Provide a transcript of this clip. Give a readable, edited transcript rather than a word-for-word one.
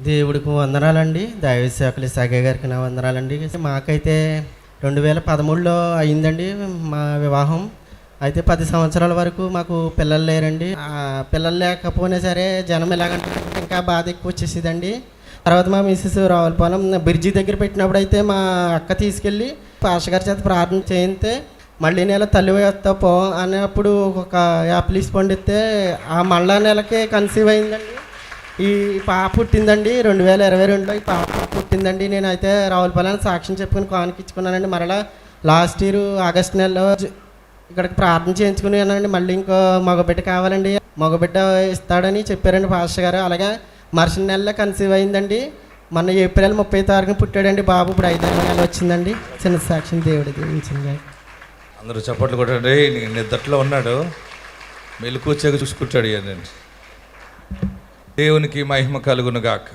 దేవుడికి వందనాలండి. దైవ సేవకులు సాగే గారికి నా వందనాలండి. మాకైతే 2013లో అయిందండి మా వివాహం. అయితే 10 సంవత్సరాల వరకు మాకు పిల్లలు లేరండి. పిల్లలు లేకపోయినా సరే జనం ఎలాగంటే ఇంకా బాధ ఎక్కువ వచ్చేసేదండి. తర్వాత మా మిస్సెస్ రావులపాలెం బ్రిడ్జి దగ్గర పెట్టినప్పుడు అయితే మా అక్క తీసుకెళ్ళి పాస్టర్ గారి చేత ప్రార్థన చేయితే మళ్ళీ నెల తల్లి వస్తా పో అన్నప్పుడు ఒక యాపిల్ పండిస్తే ఆ మళ్ళా నెలకే కన్సీవ్ అయిందండి. ఈ పాప పుట్టిందండి 2022లో ఈ పాప పుట్టిందండి. నేనైతే రావులపాలెం సాక్ష్యం చెప్పుకుని కానుకిచ్చుకున్నానండి. మరలా లాస్ట్ ఇయర్ ఆగస్ట్ నెలలో ఇక్కడికి ప్రార్థన చేయించుకున్నానండి. మళ్ళీ ఇంకో మగబిడ్డ కావాలండి, మగబిడ్డ ఇస్తాడని చెప్పారండి పాస్టర్ గారు. అలాగే మరుసటి నెలలో కన్సీవ్ అయిందండి. మొన్న ఏప్రిల్ 30 తారీఖున పుట్టాడండి బాబు. ఇప్పుడు 5 నెలలు వచ్చిందండి. చిన్న సాక్ష్యం దేవుడి దీవించింది. అందరూ చప్పట్లు కొట్టండి. నిద్రలో ఉన్నాడు, మెలుకు వచ్చాక చూసుకుంటాడు. దేవునికి మహిమ కలుగును గాక.